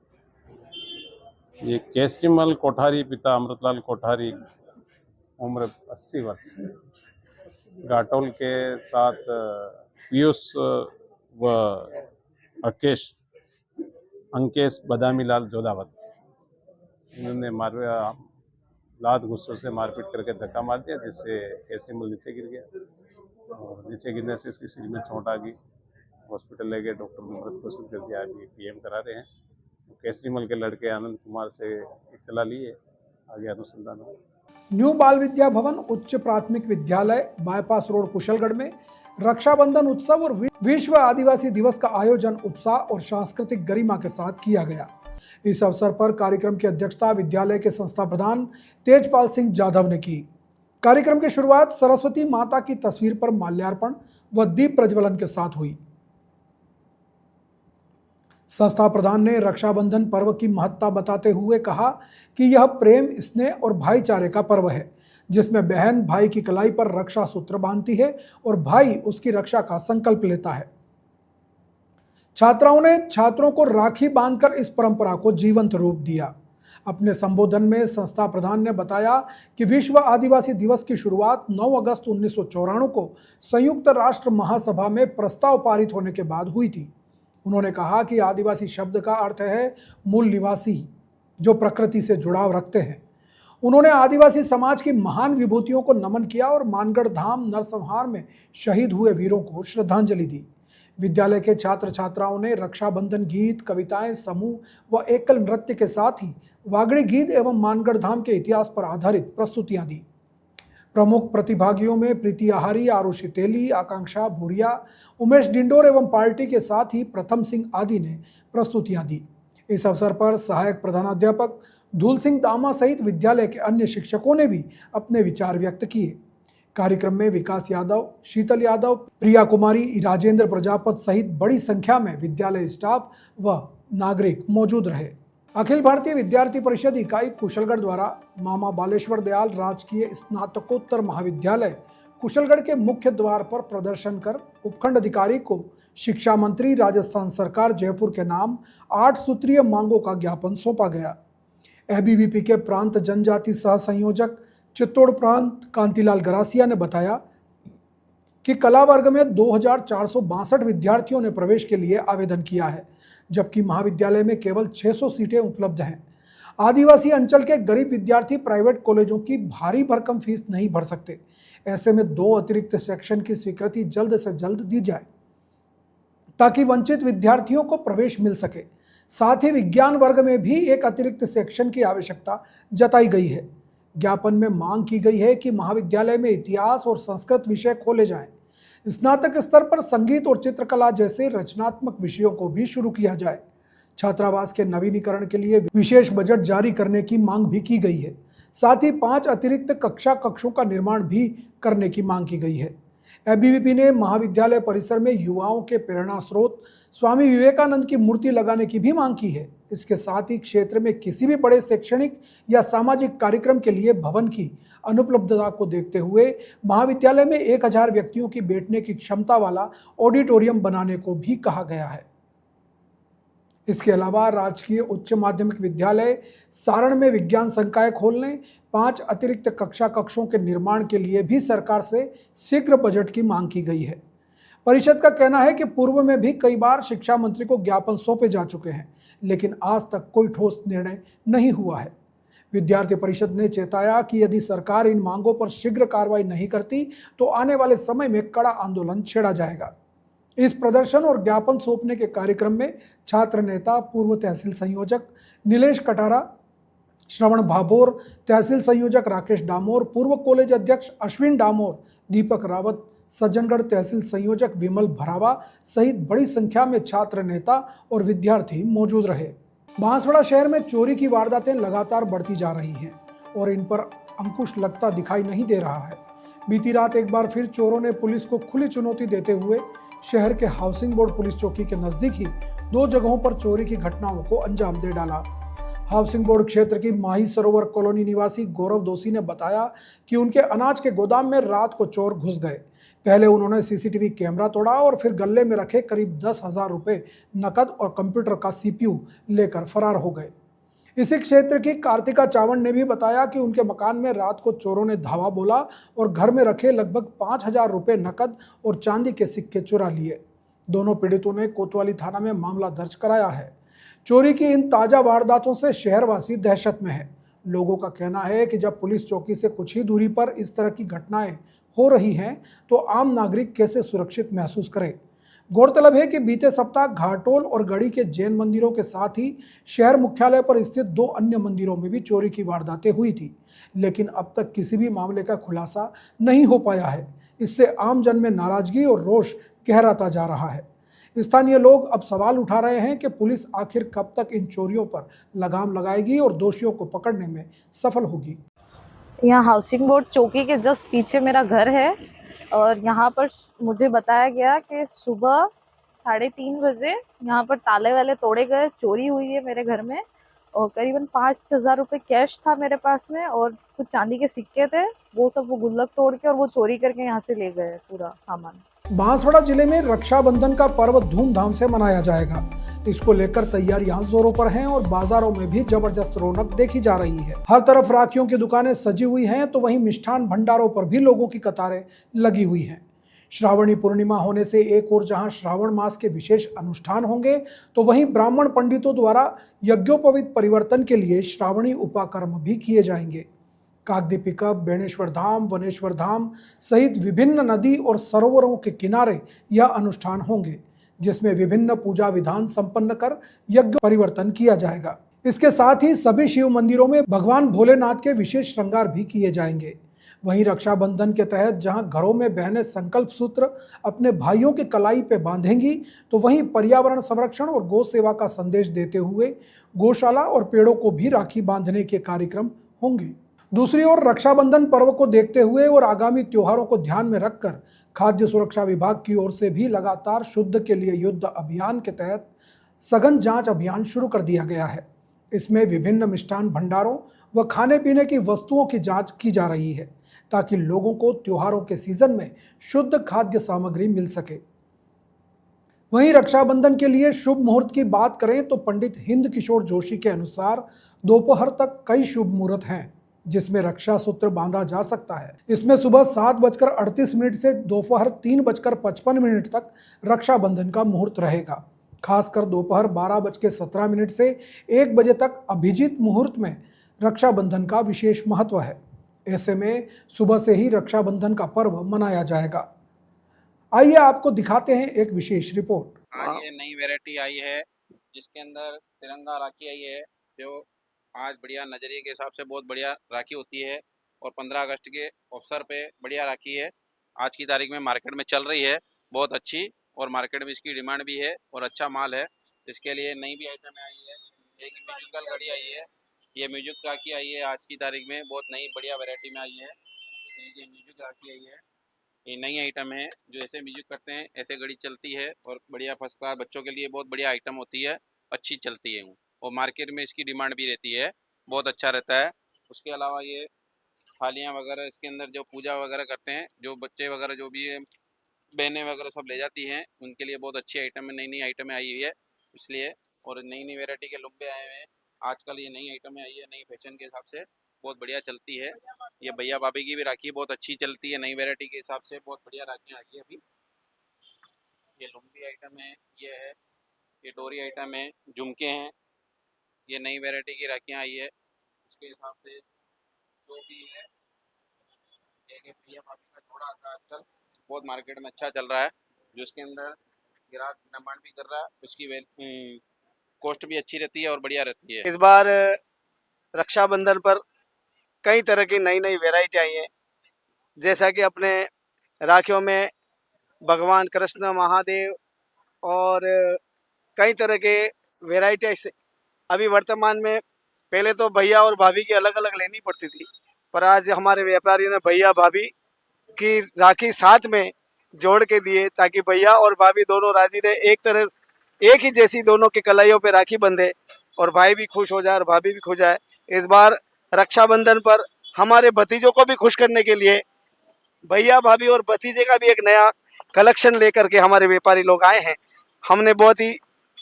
ये केसरीमल कोठारी पिता अमृतलाल कोठारी, उम्र 80 वर्ष, घाटोल के साथ पीयूष व अंकेश बदामीलाल जोधावत, इन्होंने लात गुस्सों से मारपीट करके धक्का मार दिया, जिससे केसरीमल नीचे गिर गया और नीचे गिरने से इसकी सिर में चोट आ गई। हॉस्पिटल ले गए, डॉक्टर ने मृत घोषित कर दिया। अभी पीएम करा रहे हैं। केसरीमल के लड़के आनंद कुमार से इत्तला लिए, आगे अनुसंधान हो। न्यू बाल विद्या भवन उच्च प्राथमिक विद्यालय बाईपास रोड कुशलगढ़ में रक्षाबंधन उत्सव और विश्व आदिवासी दिवस का आयोजन उत्साह और सांस्कृतिक गरिमा के साथ किया गया। इस अवसर पर कार्यक्रम की अध्यक्षता विद्यालय के संस्था प्रधान तेजपाल सिंह जाधव ने की। कार्यक्रम की शुरुआत सरस्वती माता की तस्वीर पर माल्यार्पण व दीप प्रज्वलन के साथ हुई। संस्था प्रधान ने रक्षाबंधन पर्व की महत्ता बताते हुए कहा कि यह प्रेम, स्नेह और भाईचारे का पर्व है, जिसमें बहन भाई की कलाई पर रक्षा सूत्र बांधती है और भाई उसकी रक्षा का संकल्प लेता है। छात्राओं ने छात्रों को राखी बांधकर इस परंपरा को जीवंत रूप दिया। अपने संबोधन में संस्था प्रधान ने बताया कि विश्व आदिवासी दिवस की शुरुआत 9 अगस्त 1994 को संयुक्त राष्ट्र महासभा में प्रस्ताव पारित होने के बाद हुई थी। उन्होंने कहा कि आदिवासी शब्द का अर्थ है मूल निवासी, जो प्रकृति से जुड़ाव रखते हैं। उन्होंने आदिवासी समाज की महान विभूतियों को नमन किया और मानगढ़ धाम नरसंहार में शहीद हुए वीरों को श्रद्धांजलि दी। विद्यालय के छात्र छात्राओं ने रक्षाबंधन गीत, कविताएं, समूह व एकल नृत्य के साथ ही वागड़ी गीत एवं मानगढ़ धाम के इतिहास पर आधारित प्रस्तुतियां दी। प्रमुख प्रतिभागियों में प्रीति आहारी, आरुषि तेली, आकांक्षा भूरिया, उमेश डिंडोर एवं पार्टी के साथ ही प्रथम सिंह आदि ने प्रस्तुतियां दी। इस अवसर पर सहायक प्रधानाध्यापक धूल सिंह दामा सहित विद्यालय के अन्य शिक्षकों ने भी अपने विचार व्यक्त किए। कार्यक्रम में विकास यादव, शीतल यादव, प्रिया कुमारी, राजेंद्र प्रजापत सहित बड़ी संख्या में विद्यालय स्टाफ व नागरिक मौजूद रहे। अखिल भारतीय विद्यार्थी परिषद इकाई कुशलगढ़ द्वारा मामा बालेश्वर दयाल राजकीय स्नातकोत्तर महाविद्यालय कुशलगढ़ के मुख्य द्वार पर प्रदर्शन कर उपखंड अधिकारी को शिक्षा मंत्री राजस्थान सरकार जयपुर के नाम 8 सूत्रीय मांगों का ज्ञापन सौंपा गया। एबीवीपी के प्रांत जनजाति सह संयोजक चित्तौड़ प्रांत कांतिलाल गरासिया ने बताया कि कला वर्ग में 2462 विद्यार्थियों ने प्रवेश के लिए आवेदन किया है, जबकि महाविद्यालय में केवल 600 सीटें उपलब्ध हैं। आदिवासी अंचल के गरीब विद्यार्थी प्राइवेट कॉलेजों की भारी भरकम फीस नहीं भर सकते। ऐसे में 2 अतिरिक्त सेक्शन की स्वीकृति जल्द से जल्द दी जाए। ताकि वंचित विद्यार्थियों को प्रवेश मिल सके। साथ ही विज्ञान वर्ग में भी एक अतिरिक्त सेक्शन की आवश्यकता जताई गई है। ज्ञापन में मांग की गई है कि महाविद्यालय में इतिहास और संस्कृत विषय खोले जाएं। स्नातक स्तर पर संगीत और चित्रकला जैसे रचनात्मक विषयों को भी शुरू किया जाए। छात्रावास के नवीनीकरण के लिए विशेष बजट जारी करने की मांग भी की गई है। साथ ही 5 अतिरिक्त कक्षों का निर्माण भी करने की मांग की गई है। एबीवीपी ने महाविद्यालय परिसर में युवाओं के प्रेरणा स्रोत स्वामी विवेकानंद की मूर्ति लगाने की भी मांग की है। इसके साथ ही क्षेत्र में किसी भी बड़े शैक्षणिक या सामाजिक कार्यक्रम के लिए भवन की अनुपलब्धता को देखते हुए महाविद्यालय में 1000 व्यक्तियों की बैठने की क्षमता वाला ऑडिटोरियम बनाने को भी कहा गया है। इसके अलावा राजकीय उच्च माध्यमिक विद्यालय सारण में विज्ञान संकाय खोलने, 5 अतिरिक्त कक्षों के निर्माण के लिए भी सरकार से शीघ्र बजट की मांग की गई है। परिषद का कहना है कि पूर्व में भी कई बार शिक्षा मंत्री को ज्ञापन सौंपे जा चुके हैं, लेकिन आज तक कोई ठोस निर्णय नहीं हुआ है। विद्यार्थी परिषद ने चेताया कि यदि सरकार इन मांगों पर शीघ्र कार्रवाई नहीं करती तो आने वाले समय में कड़ा आंदोलन छेड़ा जाएगा। इस प्रदर्शन और ज्ञापन सौंपने के कार्यक्रम में छात्र नेता, पूर्व तहसील संयोजक नीलेश कटारा, श्रवण भाभोर, तहसील संयोजक राकेश डामोर, पूर्व कॉलेज अध्यक्ष अश्विन डामोर, दीपक रावत, सज्जनगढ़ तहसील संयोजक विमल भरावा सहित बड़ी संख्या में छात्र नेता और विद्यार्थी मौजूद रहे। बांसवाड़ा शहर में चोरी की वारदातें लगातार बढ़ती जा रही हैं और इन पर अंकुश लगता दिखाई नहीं दे रहा है। बीती रात एक बार फिर चोरों ने पुलिस को खुली चुनौती देते हुए शहर के हाउसिंग बोर्ड पुलिस चौकी के नजदीक ही 2 जगहों पर चोरी की घटनाओं को अंजाम दे डाला। हाउसिंग बोर्ड क्षेत्र की माही सरोवर कॉलोनी निवासी गौरव दोषी ने बताया कि उनके अनाज के गोदाम में रात को चोर घुस गए। पहले उन्होंने सीसीटीवी कैमरा तोड़ा और फिर गले में रखे करीब 10,000 रुपये नकद और कंप्यूटर का CPU लेकर फरार हो गए। इसी क्षेत्र की कार्तिका चावड़ ने भी बताया कि उनके मकान में रात को चोरों ने धावा बोला और घर में रखे लगभग 5,000 रुपये नकद और चांदी के सिक्के चुरा लिए। दोनों पीड़ितों ने कोतवाली थाना में मामला दर्ज कराया है। चोरी की इन ताज़ा वारदातों से शहरवासी दहशत में है। लोगों का कहना है कि जब पुलिस चौकी से कुछ ही दूरी पर इस तरह की घटनाएं हो रही हैं तो आम नागरिक कैसे सुरक्षित महसूस करें। गौरतलब है कि बीते सप्ताह घाटोल और गढ़ी के जैन मंदिरों के साथ ही शहर मुख्यालय पर स्थित 2 अन्य मंदिरों में भी चोरी की वारदातें हुई थी, लेकिन अब तक किसी भी मामले का खुलासा नहीं हो पाया है। इससे आम जन में नाराजगी और रोष गहराता जा रहा है। स्थानीय लोग अब सवाल उठा रहे हैं कि पुलिस आखिर कब तक इन चोरियों पर लगाम लगाएगी और दोषियों को पकड़ने में सफल होगी। यहाँ हाउसिंग बोर्ड चौकी के जस्ट पीछे मेरा घर है और यहाँ पर मुझे बताया गया कि सुबह 3:30 बजे यहाँ पर ताले वाले तोड़े गए, चोरी हुई है मेरे घर में और करीबन 5,000 रुपये कैश था मेरे पास में और कुछ चांदी के सिक्के थे, वो सब वो गुल्लक तोड़ के और वो चोरी करके यहाँ से ले गए पूरा सामान। बांसवाड़ा जिले में रक्षाबंधन का पर्व धूमधाम से मनाया जाएगा। इसको लेकर तैयारियां जोरों पर हैं और बाजारों में भी जबरदस्त रौनक देखी जा रही है। हर तरफ राखियों की दुकानें सजी हुई हैं तो वहीं मिष्ठान भंडारों पर भी लोगों की कतारें लगी हुई हैं। श्रावणी पूर्णिमा होने से एक और जहां श्रावण मास के विशेष अनुष्ठान होंगे तो वहीं ब्राह्मण पंडितों द्वारा यज्ञोपवीत परिवर्तन के लिए श्रावणी उपाकर्म भी किए जाएंगे। कागदी पिकअप, बेणेश्वर धाम, वनेश्वर धाम सहित विभिन्न नदी और सरोवरों के किनारे यह अनुष्ठान होंगे, जिसमें विभिन्न पूजा विधान संपन्न कर यज्ञ परिवर्तन किया जाएगा। इसके साथ ही सभी शिव मंदिरों में भगवान भोलेनाथ के विशेष श्रृंगार भी किए जाएंगे। वहीं रक्षाबंधन के तहत जहां घरों में बहनें संकल्प सूत्र अपने भाइयों की कलाई पे बांधेंगी तो वहीं पर्यावरण संरक्षण और गौ सेवा का संदेश देते हुए गौशाला और पेड़ों को भी राखी बांधने के कार्यक्रम होंगे। दूसरी ओर रक्षाबंधन पर्व को देखते हुए और आगामी त्योहारों को ध्यान में रखकर खाद्य सुरक्षा विभाग की ओर से भी लगातार शुद्ध के लिए युद्ध अभियान के तहत सघन जांच अभियान शुरू कर दिया गया है। इसमें विभिन्न मिष्ठान भंडारों व खाने पीने की वस्तुओं की जांच की जा रही है ताकि लोगों को त्योहारों के सीजन में शुद्ध खाद्य सामग्री मिल सके। वहीं रक्षाबंधन के लिए शुभ मुहूर्त की बात करें तो पंडित हिंद किशोर जोशी के अनुसार दोपहर तक कई शुभ मुहूर्त हैं जिसमें रक्षा सूत्र बांधा जा सकता है। इसमें सुबह 7:38 से दोपहर 3:55 तक रक्षाबंधन का मुहूर्त रहेगा। खासकर दोपहर 12:17 से 1 बजे तक अभिजीत मुहूर्त में रक्षाबंधन का विशेष महत्व है। ऐसे में सुबह से ही रक्षाबंधन का पर्व मनाया जाएगा। आइए आपको दिखाते हैं एक विशेष रिपोर्ट। हाँ। आज ये नई वैरायटी आई है जिसके अंदर तिरंगा राखी आई है, जो आज बढ़िया नज़रिए के हिसाब से बहुत बढ़िया राखी होती है और 15 अगस्त के अवसर पे बढ़िया राखी है। आज की तारीख में मार्केट में चल रही है बहुत अच्छी, और मार्केट में इसकी डिमांड भी है और अच्छा माल है। इसके लिए नई भी आइटम आई है, एक म्यूजिकल घड़ी आई है, ये म्यूजिक राखी आई है आज की तारीख में, बहुत नई बढ़िया वैरायटी में आई है। ये म्यूजिक राखी आई है, ये नई आइटम है, जो ऐसे म्यूजिक करते हैं ऐसे घड़ी चलती है और बढ़िया फर्स्ट क्लास, बच्चों के लिए बहुत बढ़िया आइटम होती है, अच्छी चलती है और मार्केट में इसकी डिमांड भी रहती है, बहुत अच्छा रहता है। उसके अलावा ये थालियाँ वगैरह इसके अंदर जो पूजा वगैरह करते हैं, जो बच्चे वगैरह जो भी बहनें वगैरह सब ले जाती हैं, उनके लिए बहुत अच्छी आइटम है, नई नई आइटमें आई हुई है इसलिए। और नई नई वैरायटी के लुब्बे आए हुए हैं आजकल, ये नई आइटमें आई है नई फैशन के हिसाब से, बहुत बढ़िया चलती है। ये भैया भाभी की भी राखी बहुत अच्छी चलती है नई वैरायटी के हिसाब से, बहुत बढ़िया राखियाँ आई है अभी। ये लुम्बी आइटम है, ये है, ये डोरी आइटम है, झुमके हैं, ये नई वैरायटी की राखियाँ आई है उसके हिसाब से जो भी है। ये भैया भाभी का जोड़ा आता है आजकल, बहुत मार्केट में अच्छा चल रहा है, जो इसके अंदर ग्राहक डिमांड भी कर रहा है, उसकी कॉस्ट भी अच्छी रहती है और बढ़िया रहती है। इस बार रक्षाबंधन पर कई तरह की नई नई वैरायटी आई हैं, जैसा कि अपने राखियों में भगवान कृष्ण महादेव और कई तरह के वैरायटी अभी वर्तमान में, पहले तो भैया और भाभी की अलग अलग लेनी पड़ती थी, पर आज हमारे व्यापारियों ने भैया भाभी की राखी साथ में जोड़ के दिए ताकि भैया और भाभी दोनों राजी रहे, एक ही जैसी दोनों के कलाइयों पे राखी बंधे और भाई भी खुश हो जाए और भाभी भी खुश जाए। इस बार रक्षाबंधन पर हमारे भतीजों को भी खुश करने के लिए भैया भाभी और भतीजे का भी एक नया कलेक्शन लेकर के हमारे व्यापारी लोग आए हैं। हमने बहुत ही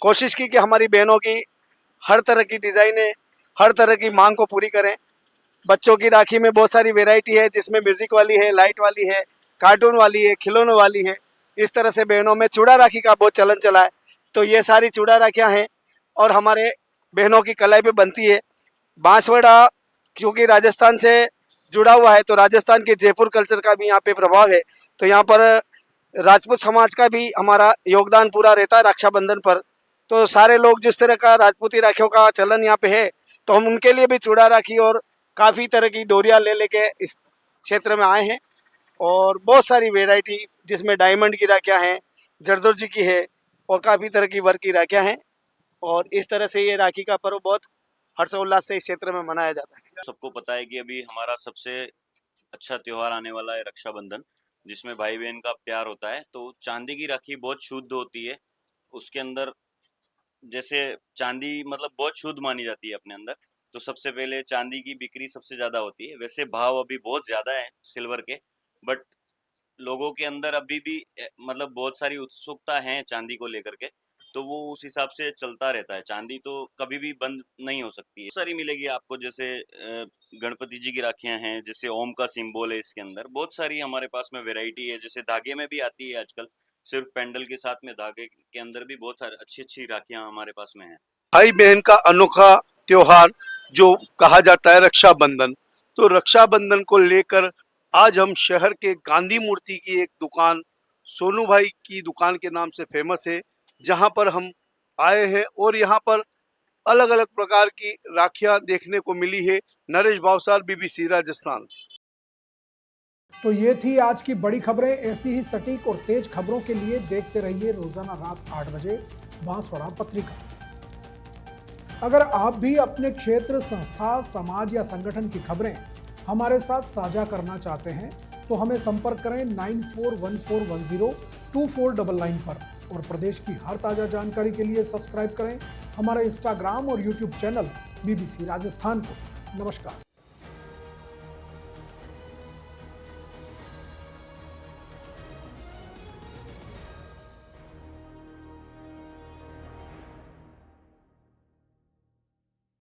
कोशिश की कि हमारी बहनों की हर तरह की डिज़ाइनें, हर तरह की मांग को पूरी करें। बच्चों की राखी में बहुत सारी वैरायटी है, जिसमें म्यूजिक वाली है, लाइट वाली है, कार्टून वाली है, खिलौनों वाली है। इस तरह से बहनों में चूड़ा राखी का बहुत चलन चला है, तो ये सारी चूड़ा राखियाँ हैं और हमारे बहनों की कलाई पे बनती है। बांसवाड़ा क्योंकि राजस्थान से जुड़ा हुआ है, तो राजस्थान के जयपुर कल्चर का भी यहाँ पे प्रभाव है, तो यहाँ पर राजपूत समाज का भी हमारा योगदान पूरा रहता है रक्षाबंधन पर। तो सारे लोग जिस तरह का राजपूती राखियों का चलन यहाँ पे है, तो हम उनके लिए भी चूड़ा राखी और काफ़ी तरह की डोरियाँ ले लेके इस क्षेत्र में आए हैं और बहुत सारी वैरायटी, जिसमें डायमंड की राखियाँ हैं, जरदोजी की है और काफ़ी तरह की वर्क की राखियाँ हैं। और इस तरह से ये राखी का पर्व बहुत हर्षोल्लास से इस क्षेत्र में मनाया जाता है। सबको पता है कि अभी हमारा सबसे अच्छा त्यौहार आने वाला है रक्षाबंधन, जिसमें भाई बहन का प्यार होता है। तो चांदी की राखी बहुत शुद्ध होती है, उसके अंदर जैसे चांदी मतलब बहुत शुद्ध मानी जाती है अपने अंदर, तो सबसे पहले चांदी की बिक्री सबसे ज़्यादा होती है। वैसे भाव अभी बहुत ज़्यादा है सिल्वर के, बट लोगों के अंदर अभी भी मतलब बहुत सारी उत्सुकता है चांदी को लेकर के, तो वो उस हिसाब से चलता रहता है। चांदी तो कभी भी बंद नहीं हो सकती है, सारी मिलेगी आपको। जैसे गणपति जी की राखियां हैं, जैसे ओम का सिंबल है इसके अंदर, बहुत सारी हमारे पास में वैरायटी है। जैसे धागे में भी आती है आजकल, सिर्फ पेंडल के साथ में धागे के अंदर भी बहुत अच्छी अच्छी राखियां हमारे पास में है। भाई बहन का अनोखा त्योहार जो कहा जाता है रक्षाबंधन, तो रक्षाबंधन को लेकर आज हम शहर के गांधी मूर्ति की एक दुकान, सोनू भाई की दुकान के नाम से फेमस है, जहां पर हम आए हैं और यहां पर अलग अलग प्रकार की राखियां देखने को मिली है। नरेश भावसार, बीबीसी राजस्थान। तो ये थी आज की बड़ी खबरें। ऐसी ही सटीक और तेज खबरों के लिए देखते रहिए रोजाना रात 8 बजे बांसवाड़ा पत्रिका। अगर आप भी अपने क्षेत्र, संस्था, समाज या संगठन की खबरें हमारे साथ साझा करना चाहते हैं तो हमें संपर्क करें 9414102499 पर, और प्रदेश की हर ताजा जानकारी के लिए सब्सक्राइब करें हमारे इंस्टाग्राम और यूट्यूब चैनल बीबीसी राजस्थान को। नमस्कार।